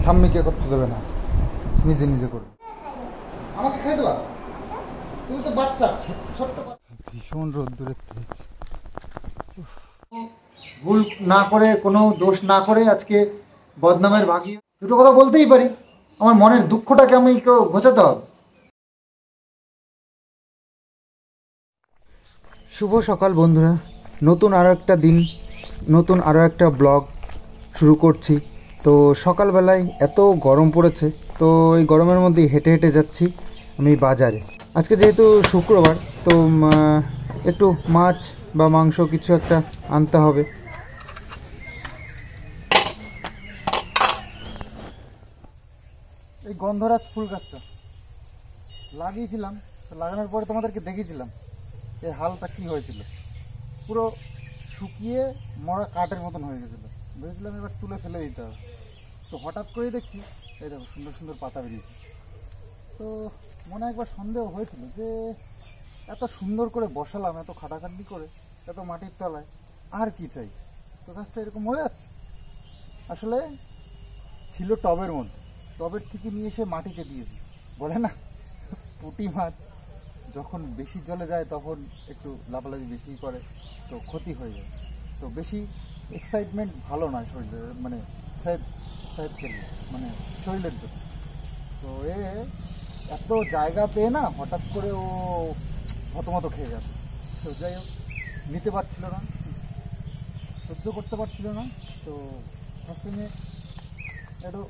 ঠাম্মিকে করতে দেবে না, নিজে নিজে করবে। আমাকে খাই দেবা? তুমি তো বাচ্চা, ছোট্ট বাচ্চা। ভীষণ রোদ্দুরের তেজ। ভুল না করে, কোনো দোষ না করে আজকে বদনামের ভাগী। দুটো কথা বলতেই পারি, আমার মনের দুঃখটাকে আমি কেউ ঘোচাতে হবে। শুভ সকাল বন্ধুরা, নতুন আরও একটা দিন, নতুন আরও একটা ব্লগ শুরু করছি। তো সকালবেলায় এত গরম পড়েছে, তো এই গরমের মধ্যে হেঁটে হেঁটে যাচ্ছি আমি বাজারে। আজকে যেহেতু শুক্রবার, তো একটু মাছ বা মাংস কিছু একটা আনতে হবে। এই গন্ধরাজ ফুল গাছটা লাগিয়েছিলাম, লাগানোর পরে তোমাদেরকে দেখিয়েছিলাম এই হালটা কি হয়েছিল, পুরো শুকিয়ে মরা কাঠের মতন হয়ে গেছিলো। ভেবেছিলাম এবার তুলে ফেলে দিতে হবে, তো হঠাৎ করেই দেখছি এই দেখো সুন্দর সুন্দর পাতা বেরিয়েছে। তো মনে একবার সন্দেহ হয়েছিল যে এত সুন্দর করে বসালাম, এত খাটাখাটনি করে, এত মাটির তলায়, আর কি চাই, তো গাছটা এরকম হয়ে যাচ্ছে। আসলে ছিল টবের মধ্যে, টবের থেকে নিয়ে এসে মাটিতে দিয়েছি। বলে না পুঁটি মাছ যখন বেশি জলে যায় তখন একটু লাফালাফি বেশি করে, তো ক্ষতি হয়ে যায়। তো বেশি এক্সাইটমেন্ট ভালো নয় শরীরের, মানে সেফ খেললে মানে শরীরের জন্য। তো এত জায়গা পেয়ে না হঠাৎ করে ও হতমত খেয়ে যাবে। তো যাই হোক, নিতে পারছিল না, সহ্য করতে পারছিল না। তো ফার্স্টে একটু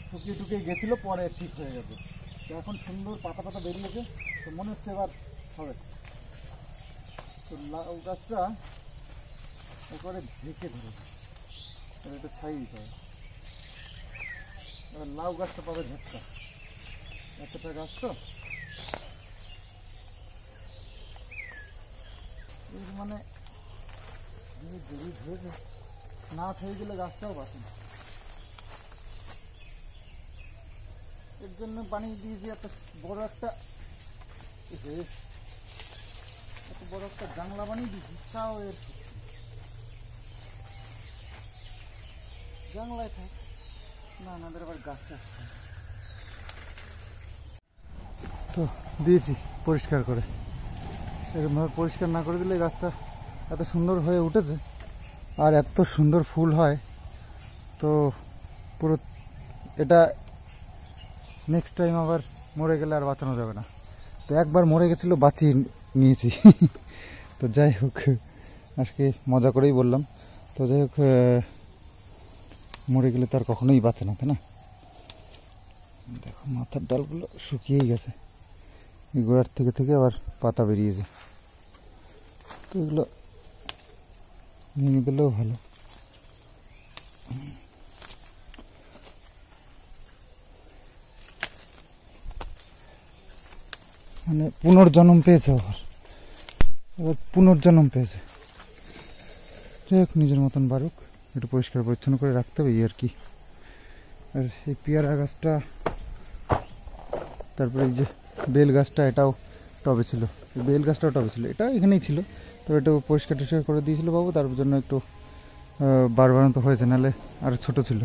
শুকিয়ে টুকিয়ে গেছিলো, পরে ঠিক হয়ে গেছে। তো এখন সুন্দর পাতা পাতা বেরিয়েছে, তো মনে হচ্ছে এবার হবে। তো লাউ গাছটা একবারে ঝেঁকে ধরেছে, একটু ছাই দিতে হবে। এবার লাউ গাছটা পাবে ঝেঁকটা, এতটা গাছ তো মানে ধরেছে, না খেয়ে গেলে গাছটাও বাঁচে না। এর জন্য বানিয়ে দিয়েছি এত বড় একটা জানলা বানিয়ে দিয়েছি, তাও এর জানলায় থাক না, আমাদের আবার গাছ আসছে। তো দিয়েছি পরিষ্কার করে, এরকমভাবে পরিষ্কার না করে দিলে গাছটা এত সুন্দর হয়ে উঠেছে, আর এত সুন্দর ফুল হয়। তো পুরো এটা নেক্সট টাইম আবার মরে গেলে আর বাঁচানো যাবে না। তো একবার মরে গেছিলো, বাঁচিয়ে নিয়েছি। তো যাই হোক, আজকে মজা করেই বললাম। তো যাই হোক, মরে গেলে তো আর কখনোই বাঁচে না, তাই না? দেখো মাথার ডালগুলো শুকিয়েই গেছে, এই গোড়ার থেকে থেকে আবার পাতা বেরিয়েছে। তো এগুলো ভেঙে দিলেও ভালো। মানে পুনর্জন্ম পেয়েছে, এবার পুনর্জন্ম পেয়েছে। যাই হোক, নিজের মতন বাড়ুক, একটু পরিষ্কার পরিচ্ছন্ন করে রাখতে হবে আর কি। আর এই পেয়ারা গাছটা, তারপরে এই যে বেল গাছটা, এটাও টবে ছিল। বেল গাছটাও টবে ছিল, এটা এখানেই ছিল। তো এটা পরিষ্কার টরিষ্কার করে দিয়েছিল বাবু, তার জন্য একটু বাড়বাড়ন্ত হয়েছে, নাহলে আরও ছোট ছিল।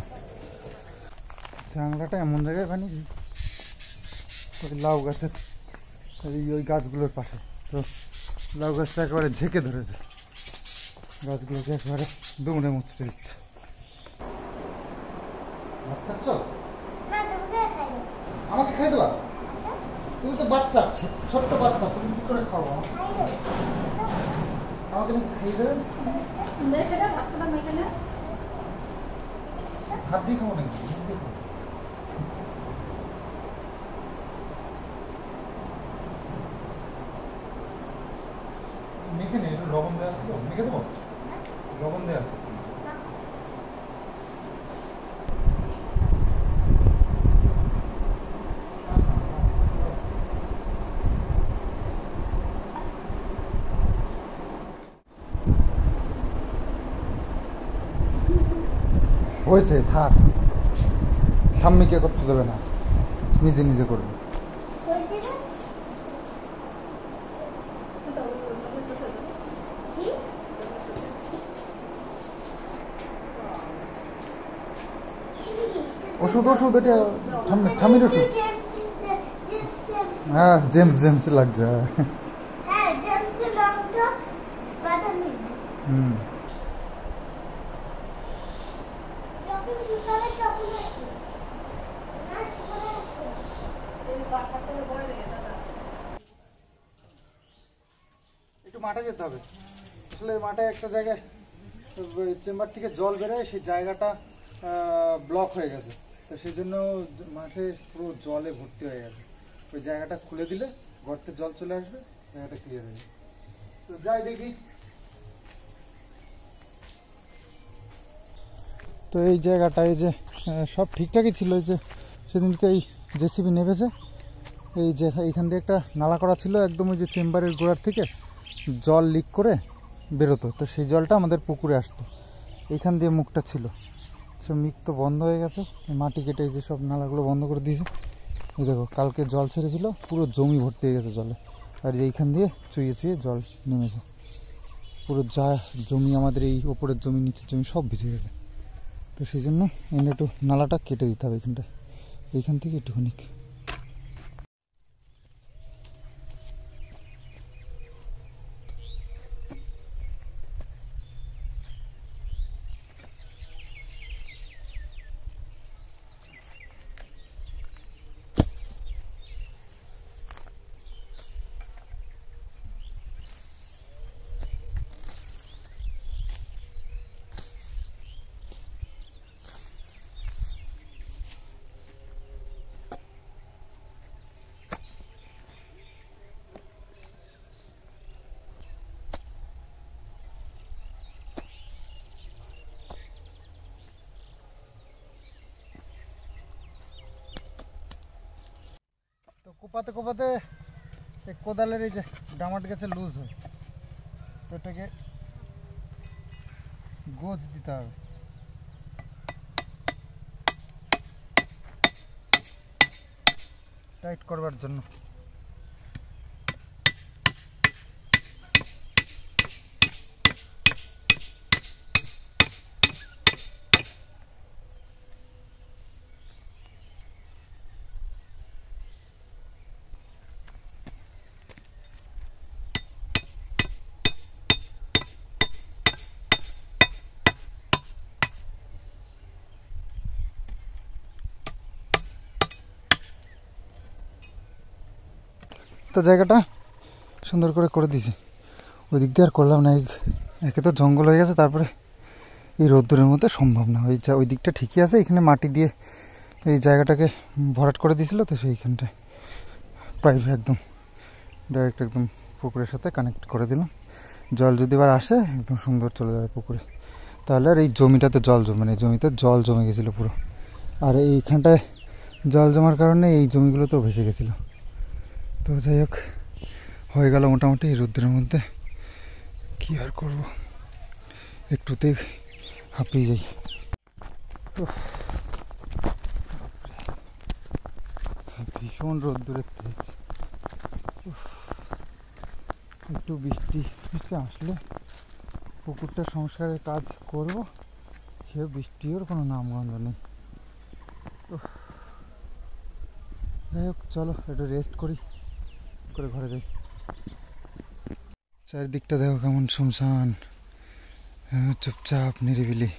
জানলাটা এমন জায়গায় বানিয়েছি লাউ গাছের ওই গাছগুলোর পাশে। তো লাউ গাছটা একেবারে ঝেঁকে ধরেছে, গাছগুলোকে একেবারে দুমড়ে মুচড়ে দিচ্ছে। ভাত খাচ্ছ? আমাকে খাই দেবা? তুমি তো বাচ্চা, ছোট্ট বাচ্চা, তুমি কি করে খাবো? আমাকে খাইয়ে দেবেন? ভাত দিয়ে খাবো নাকি? মেখে নে, একটু লবণ দেওয়া ছিল, মেখে দেবো? লবণ দেওয়া আছে। হয়েছে, থাক, ঠাম্মিকে করতে দেবে না, নিজে নিজে করবে। ওষুধ ওষুধ এটা ঠামির ওষুধ। হ্যাঁ জেমস জেমস লাগছে। হুম একটু মাঠে যেতে হবে। আসলে মাঠে একটা জায়গায় চেম্বার থেকে জল বেরোয়, সেই জায়গাটা ব্লক হয়ে গেছে, তো সেই জন্য মাঠে পুরো জলে ভর্তি হয়ে গেছে। ওই জায়গাটা খুলে দিলে গর্তে জল চলে আসবে, জায়গাটা ক্লিয়ার হয়ে যাবে। তো যাই দেখি। তো এই জায়গাটা এই যে সব ঠিকঠাকই ছিল, এই যে সেদিনকে এই জেসিবি নেমেছে, এই যে এইখান দিয়ে একটা নালা করা ছিল একদম, ওই যে চেম্বারের গোড়ার থেকে জল লিক করে বেরোতো, তো সেই জলটা আমাদের পুকুরে আসতো, এইখান দিয়ে মুখটা ছিল। সব মুখ তো বন্ধ হয়ে গেছে, মাটি কেটে এই যে সব নালাগুলো বন্ধ করে দিয়েছে। এই দেখো কালকে জল ছেড়েছিল, পুরো জমি ভর্তি হয়ে গেছে জলে, আর যে এইখান দিয়ে চুইয়ে চুইয়ে জল নেমেছে, পুরো যা জমি আমাদের এই ওপরের জমি নিচের জমি সব ভিজে গেছে। তো সেই জন্য এনে একটু নালাটা কেটে দিতে হবে এখানটায়, এইখান থেকে একটুখানি। তো কোপাতে কোপাতে এই কোদালের এই যে ডামাট গেছে লুজ হয়, তো এটাকে গোজ দিতে হবে, টাইট করবার জন্য। তো জায়গাটা সুন্দর করে দিয়েছি, ওই দিক দিয়ে আর করলাম না, একে তো জঙ্গল হয়ে গেছে, তারপরে এই রোদ্দুরের মধ্যে সম্ভব না। ওই দিকটা ঠিকই আছে, এখানে মাটি দিয়ে এই জায়গাটাকে ভরাট করে দিয়েছিল, তো সেইখানটায় পাইপ একদম ডাইরেক্ট একদম পুকুরের সাথে কানেক্ট করে দিলাম। জল যদি এবার আসে একদম সুন্দর চলে যাবে পুকুরে, তাহলে আর এই জমিটাতে জল জমে না, এই জমিতে জল জমে গেছিলো পুরো, আর এইখানটায় জল জমার কারণে এই জমিগুলোতেও ভেসে গেছিলো। তো যাই হোক হয়ে গেল মোটামুটি এই রোদ্রের মধ্যে, কী আর করবো, একটুতেই হাঁপিয়ে যাই। তো ভীষণ রোদ্দুরের তেজ, একটু বৃষ্টি আসলে পুকুরটা সংস্কারের কাজ করব, সে বৃষ্টির কোনো নামগন্ধ নেই। যাই হোক চলো একটু রেস্ট করি, করে ঘরে যাই। চারিদিকটা দেখো কেমন শুনশান, চুপচাপ নিরিবিলি,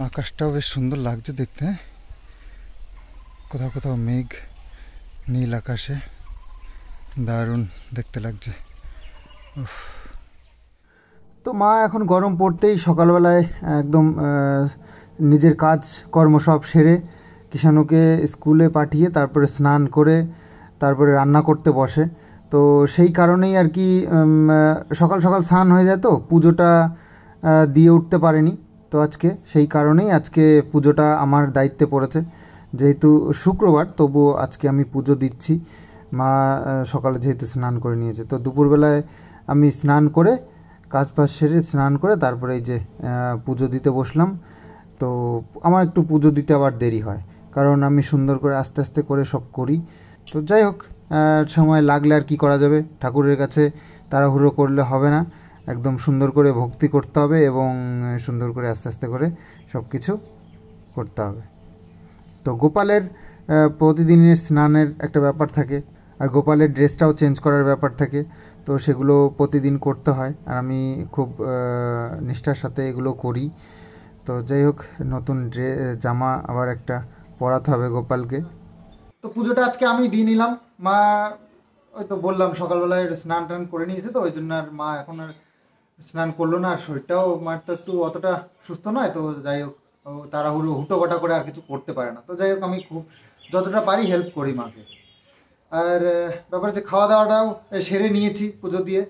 আকাশটাও বেশ সুন্দর লাগছে দেখতে, কোথাও কোথাও মেঘ, নীল আকাশে দারুণ দেখতে লাগছে। তো মা এখন গরম পড়তেই সকালবেলায় একদম নিজের কাজ কর্ম সব সেরে কিষাণুকে স্কুলে পাঠিয়ে তারপরে স্নান করে তারপরে রান্না করতে বসে। তো সেই কারণেই আর কি সকাল সকাল স্নান হয়ে যায়, তো পুজোটা দিয়ে উঠতে পারেনি, তো আজকে সেই কারণেই আজকে পুজোটা আমার দায়িত্বে পড়েছে, যেহেতু শুক্রবার তবুও আজকে আমি পুজো দিচ্ছি। মা সকালে যেহেতু স্নান করে নিয়েছে, তো দুপুরবেলায় আমি স্নান করে কাজ বাজ সেরে স্নান করে তারপরে এই যে পুজো দিতে বসলাম। তো আমার একটু পুজো দিতে আবার দেরি হয়, কারণ আমি সুন্দর করে আস্তে আস্তে করে সব করি। তো যাই হোক সময় লাগলে আর কি করা যাবে, ঠাকুরের কাছে তাড়াহুড়ো করলে হবে না, একদম সুন্দর করে ভক্তি করতে হবে এবং সুন্দর করে আস্তে আস্তে করে সব কিছু করতে হবে। তো গোপালের প্রতিদিনের স্নানের একটা ব্যাপার থাকে, আর গোপালের ড্রেসটাও চেঞ্জ করার ব্যাপার থাকে। তো সেগুলো প্রতিদিন করতে হয়, আর আমি খুব নিষ্ঠার সাথে এগুলো করি। তো যাই হোক, নতুন জামা আবার একটা পরাতে হবে গোপালকে। তো পুজোটা আজকে আমি দিয়ে নিলাম। মা ওই তো বললাম সকালবেলায় স্নান টান করে নিয়েছে, তো ওই জন্য আর মা এখন আর স্নান করলো না। আর শরীরটাও মার তো একটু অতটা সুস্থ নয়, তো যাই হোক ও তাড়াহুড়ো হুটোপাটা করে আর কিছু করতে পারে না। তো যাই হোক আমি খুব যতটা পারি হেল্প করি মাকে। আর ব্যাপার হচ্ছে খাওয়া দাওয়াটাও সেরে নিয়েছি পুজো দিয়ে,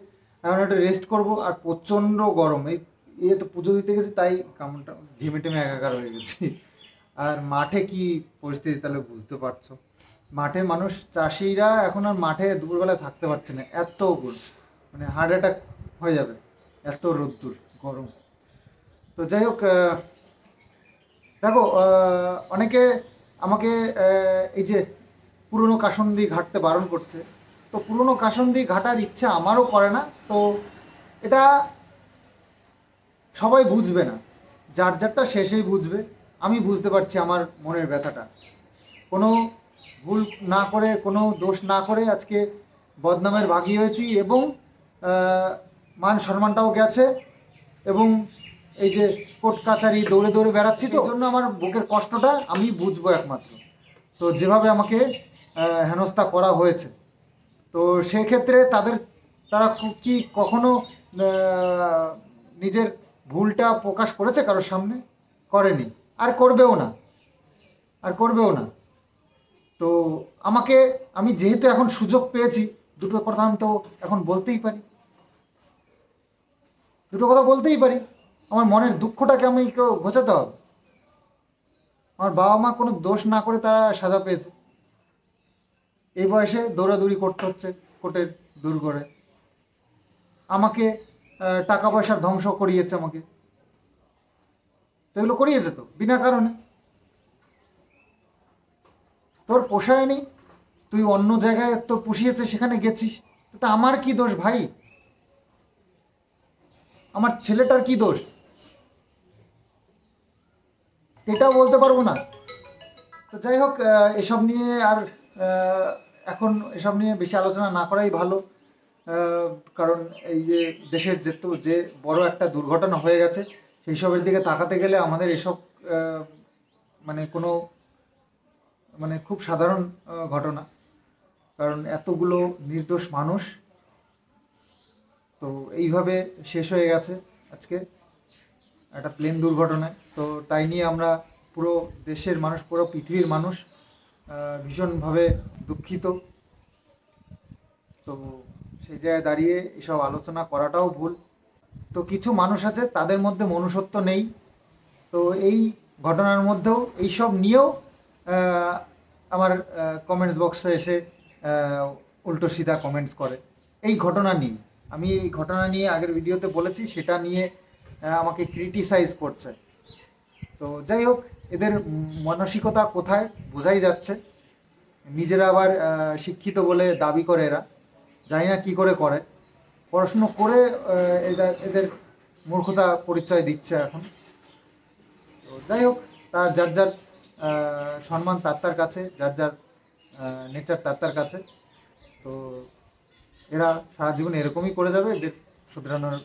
এখন একটু রেস্ট করব। আর প্রচণ্ড গরম, এই ইয়ে তো পুজো দিতে গেছি তাই কেমনটা ঘেমে টেমে একাকার হয়ে গেছি। আর মাঠে কি পরিস্থিতি তাহলে বুঝতে পারছো। মাঠে মানুষ চাষিরা এখন আর মাঠে দুপুরবেলা থাকতে পারছে না, এত মানে হার্ট অ্যাটাক হয়ে যাবে, এত রোদ্দুর গরম। তো যাই হোক দেখো অনেকে আমাকে এই যে পুরনো কাসন্দি ঘাটতে বারণ করছে। তো পুরনো কাসন্দি ঘাটার ইচ্ছা আমারও করে না। তো এটা সবাই বুঝবে না, যার যারটা শেষেই বুঝবে। আমি বুঝতে পারছি আমার মনের ব্যথাটা। কোনো ভুল না করে, কোনো দোষ না করে আজকে বদনামের ভাগী হয়েছি, এবং মান সম্মানটাও গেছে, এবং এই যে কোর্ট কাচারি দৌড়ে দৌড়ে বেড়াচ্ছি, তো জন্য আমার বুকের কষ্টটা আমি বুঝবো একমাত্র। তো যেভাবে আমাকে হেনস্থা করা হয়েছে, তো সেক্ষেত্রে তারা কি কখনো নিজের ভুলটা প্রকাশ করেছে কারোর সামনে? করেনি, আর করবেও না, আর করবেও না। তো আমি যেহেতু এখন সুযোগ পেয়েছি, দুটো কথা আমি তো এখন বলতেই পারি, দুটো কথা বলতেই পারি। আমার মনের দুঃখটাকে আমি কেউ ঘোচাতে হবে? আমার বাবা মা কোনো দোষ না করে তারা সাজা পেয়েছে, এই বয়সে দৌড়াদৌড়ি করতে হচ্ছে কোর্টের দূর করে। আমাকে টাকা পয়সার ধ্বংস করিয়েছে আমাকে, তো এগুলো করিয়েছে তো বিনা কারণে। তোর পোষায়নি, তুই অন্য জায়গায় তোর পুষিয়েছে সেখানে গেছিস, তা আমার কি দোষ ভাই? আমার ছেলেটার কি দোষ? এটাও বলতে পারবো না। তো যাই হোক এসব নিয়ে আর এখন এসব নিয়ে বেশি আলোচনা না করাই ভালো। কারণ এই যে দেশের যে বড় একটা দুর্ঘটনা হয়ে গেছে, সেই সবের দিকে তাকাতে গেলে আমাদের এসব মানে কোনো মানে খুব সাধারণ ঘটনা। কারণ এতগুলো নির্দোষ মানুষ তো এইভাবে শেষ হয়ে গেছে আজকে একটা প্লেন দুর্ঘটনায়। তো তাই নিয়ে আমরা পুরো দেশের মানুষ, পুরো পৃথিবীর মানুষ ভীষণভাবে দুঃখিত। তো সেই জায়গায় দাঁড়িয়ে এসব আলোচনা করাটাও ভুল। তো কিছু মানুষ আছে তাদের মধ্যে মনুষ্যত্ব নেই, তো এই ঘটনার মধ্যেও এইসব নিয়েও আমার কমেন্টস বক্সে এসে উল্টো সিধা কমেন্টস করে এই ঘটনা নিয়ে। আমি এই ঘটনা নিয়ে আগের ভিডিওতে বলেছি, সেটা নিয়ে আমাকে ক্রিটিসাইজ করছে। তো যাই হোক, এদের মানসিকতা কোথায় বোঝাই যাচ্ছে। নিজেরা আবার শিক্ষিত বলে দাবি করে এরা, জানি না কী করে করে, পড়াশুনো করে এদের মূর্খতা পরিচয় দিচ্ছে এখন। তো যাই হোক, তার যার যার সম্মান তার কাছে, যার যার নেচার তার কাছে। তো এরা সারা জীবন এরকমই করে যাবে, এদের শুধরানোর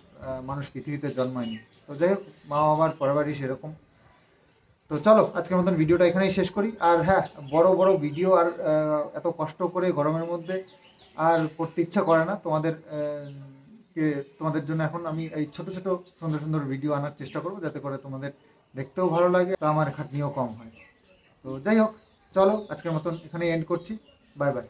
মানুষ পৃথিবীতে জন্মায়নি। তো যাই হোক, মা বাবার পরিবারই সেরকম। তো চলো আজকের মতন ভিডিওটা এখানেই শেষ করি। আর হ্যাঁ, বড় বড় ভিডিও আর এত কষ্ট করে গরমের মধ্যে আর করতে ইচ্ছা করে না। তোমাদের জন্য এখন আমি এই ছোট ছোট সুন্দর সুন্দর ভিডিও আনার চেষ্টা করবো, যাতে করে তোমাদের দেখতেও ভালো লাগে, তো আমার খাটনিও কম হয়। তো যাই হোক, চলো আজকের মতন এখানেই এন্ড করছি। Bye bye.